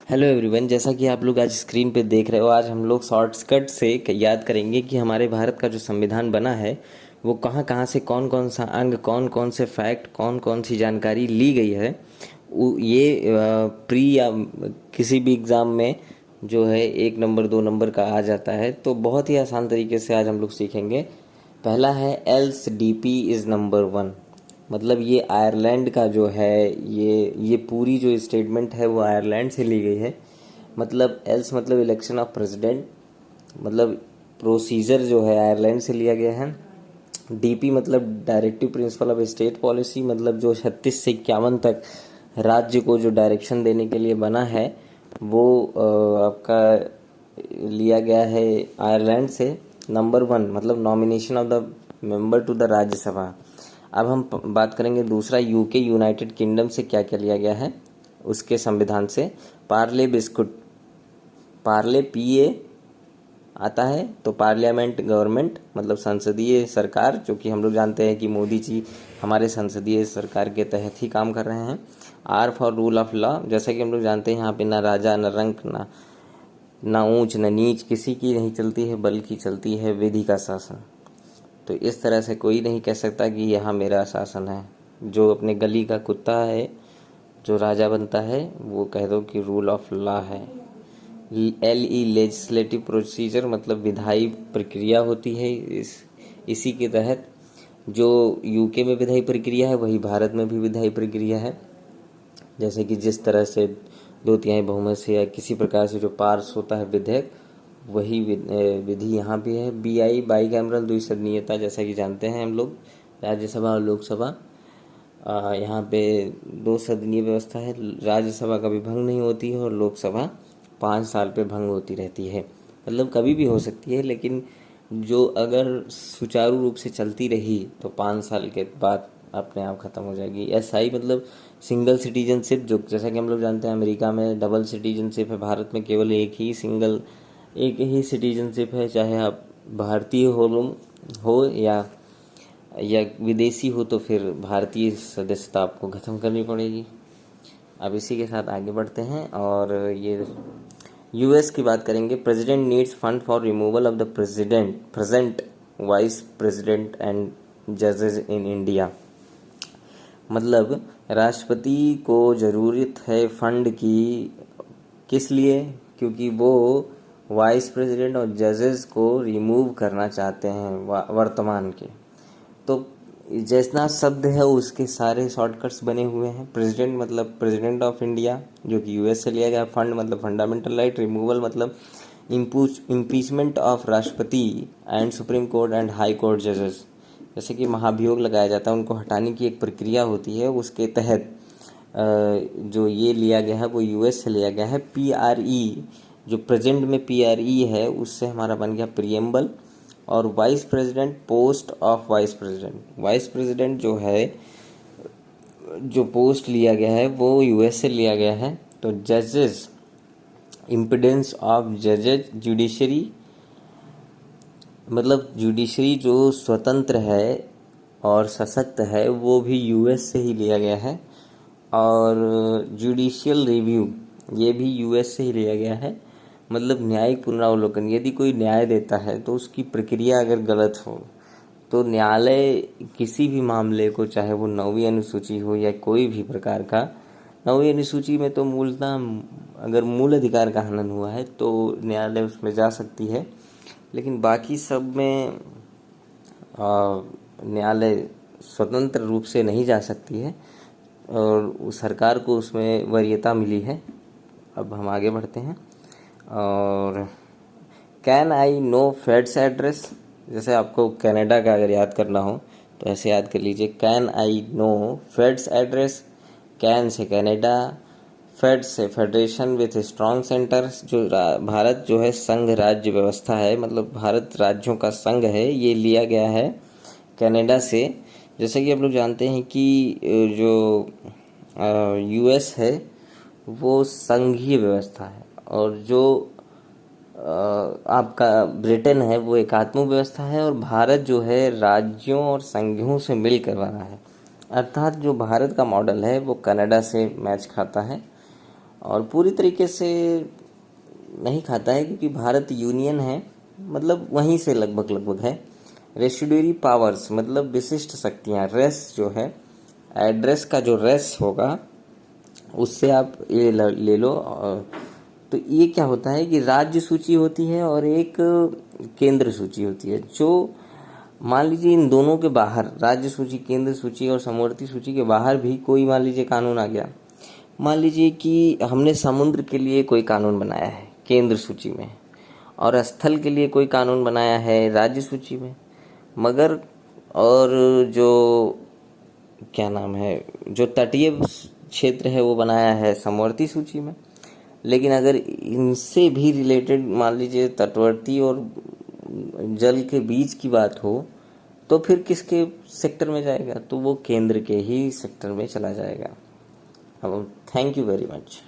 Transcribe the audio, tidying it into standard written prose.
Hello everyone, जैसा कि आप लोग आज स्क्रीन पे देख रहे हो, आज हम लोग शॉर्टकट से याद करेंगे कि हमारे भारत का जो संविधान बना है वो कहाँ कहाँ से कौन कौन सा अंग, कौन कौन से फैक्ट, कौन कौन सी जानकारी ली गई है। ये प्री या किसी भी एग्ज़ाम में जो है 1 नंबर 2 नंबर का आ जाता है। तो बहुत ही आसान तरीके से आज हम लोग सीखेंगे। पहला है एल्स डीपी इज़ नंबर 1। मतलब ये आयरलैंड का जो है, ये पूरी जो स्टेटमेंट है वो आयरलैंड से ली गई है। मतलब एल्स मतलब इलेक्शन ऑफ प्रेसिडेंट, मतलब प्रोसीजर जो है आयरलैंड से लिया गया है। डीपी मतलब directive principle of state policy, मतलब जो 36 से 51 तक राज्य को जो डायरेक्शन देने के लिए बना है वो आपका लिया गया है आयरलैंड से। नंबर 1 मतलब nomination of the member to the Rajya Sabha. अब हम बात करेंगे दूसरा, यूके यूनाइटेड किंगडम से क्या क्या लिया गया है उसके संविधान से। पार्ले बिस्कुट, पार्ले पीए आता है तो पार्लियामेंट गवर्नमेंट मतलब संसदीय सरकार, जो कि हम लोग जानते हैं कि मोदी जी हमारे संसदीय सरकार के तहत ही काम कर रहे हैं। R for rule of law, जैसा कि हम लोग जानते हैं यहाँ पे ना राजा ना रंक ना ऊंच ना नीच किसी की नहीं चलती है, बल्कि चलती है विधि का शासन। तो इस तरह से कोई नहीं कह सकता कि यहाँ मेरा शासन है। जो अपने गली का कुत्ता है जो राजा बनता है वो कह दो कि रूल ऑफ लॉ है। लेजिस्लेटिव प्रोसीजर मतलब विधायी प्रक्रिया होती है। इसी के तहत जो यूके में विधायी प्रक्रिया है वही भारत में भी विधायी प्रक्रिया है। जैसे कि जिस तरह से 2/3 बहुमत से या किसी प्रकार से जो पास होता है विधेयक, वही विधि यहाँ भी है। बाई कैमरल द्विसदनीयता, जैसा कि जानते हैं हम लोग, राज्यसभा और लोकसभा यहाँ पे 2 सदनीय व्यवस्था है। राज्यसभा कभी भंग नहीं होती है और लोकसभा 5 साल पे भंग होती रहती है। मतलब कभी भी हो सकती है, लेकिन जो अगर सुचारू रूप से चलती रही तो 5 साल के बाद अपने आप ख़त्म हो जाएगी। एसआई मतलब सिंगल सिटीजनशिप, जो जैसा कि हम लोग जानते हैं अमेरिका में डबल सिटीजनशिप है, भारत में केवल एक ही सिटीजनशिप है। चाहे आप भारतीय हो या विदेशी हो तो फिर भारतीय सदस्यता आपको ख़त्म करनी पड़ेगी। अब इसी के साथ आगे बढ़ते हैं और ये यूएस की बात करेंगे। President needs fund for removal of the present vice president and जजेस इन इंडिया। मतलब राष्ट्रपति को ज़रूरत है फंड की, किस लिए? क्योंकि वो वाइस प्रेसिडेंट और जजेस को रिमूव करना चाहते हैं वर्तमान के। तो जैसा शब्द है उसके सारे शॉर्टकट्स बने हुए हैं। प्रेसिडेंट मतलब प्रेसिडेंट ऑफ इंडिया, जो कि यूएस से लिया गया। फंड मतलब फंडामेंटल राइट। रिमूवल मतलब इम्पीचमेंट ऑफ राष्ट्रपति and supreme court and high court जजेस। जैसे कि महाभियोग लगाया जाता है, उनको हटाने की एक प्रक्रिया होती है, उसके तहत जो ये लिया गया है वो यूएस से लिया गया है। पीआरई, जो प्रेजेंट में पीआरई है, उससे हमारा बन गया प्रियम्बल। और vice president, post of vice president. Vice president जो है, जो पोस्ट लिया गया है वो यूएस से लिया गया है। तो जजेस, इम्पिडेंस ऑफ जजेस, जुडिशरी मतलब जुडिशरी जो स्वतंत्र है और सशक्त है वो भी यूएस से ही लिया गया है। और जुडिशियल रिव्यू ये भी यूएस से ही लिया गया है। मतलब न्यायिक पुनरावलोकन, यदि कोई न्याय देता है तो उसकी प्रक्रिया अगर गलत हो तो न्यायालय किसी भी मामले को, चाहे वो 9वीं अनुसूची हो या कोई भी प्रकार का, 9वीं अनुसूची में तो मूलतः अगर मूल अधिकार का हनन हुआ है तो न्यायालय उसमें जा सकती है, लेकिन बाकी सब में न्यायालय स्वतंत्र रूप से नहीं जा सकती है और सरकार को उसमें वरीयता मिली है। अब हम आगे बढ़ते हैं और can I know feds address. जैसे आपको कनाडा का अगर याद करना हो तो ऐसे याद कर लीजिए, can I know feds address. Can से कनाडा, फेड से फेडरेशन विथ स्ट्रॉन्ग सेंटर्स। जो भारत जो है संघ राज्य व्यवस्था है, मतलब भारत राज्यों का संघ है, ये लिया गया है कनाडा से। जैसे कि आप लोग जानते हैं कि जो यूएस है वो संघीय व्यवस्था है और जो आपका ब्रिटेन है वो एकात्मक व्यवस्था है और भारत जो है राज्यों और संघों से मिलकर बना है। अर्थात जो भारत का मॉडल है वो कनाडा से मैच खाता है और पूरी तरीके से नहीं खाता है क्योंकि भारत यूनियन है, मतलब वहीं से लगभग लगभग है। रेसिड्यूरी पावर्स मतलब विशिष्ट शक्तियाँ, रेस जो है, एड्रेस का जो रेस होगा उससे आप ये ले लो। तो ये क्या होता है कि राज्य सूची होती है और एक केंद्र सूची होती है। जो मान लीजिए इन दोनों के बाहर, राज्य सूची, केंद्र सूची और समवर्ती सूची के बाहर भी कोई मान लीजिए कानून आ गया। मान लीजिए कि हमने समुद्र के लिए कोई कानून बनाया है केंद्र सूची में और स्थल के लिए कोई कानून बनाया है राज्य सूची में, मगर और जो क्या नाम है, जो तटीय क्षेत्र है वो बनाया है समवर्ती सूची में। लेकिन अगर इनसे भी रिलेटेड मान लीजिए तटवर्ती और जल के बीच की बात हो तो फिर किसके सेक्टर में जाएगा? तो वो केंद्र के ही सेक्टर में चला जाएगा। अब थैंक यू वेरी मच।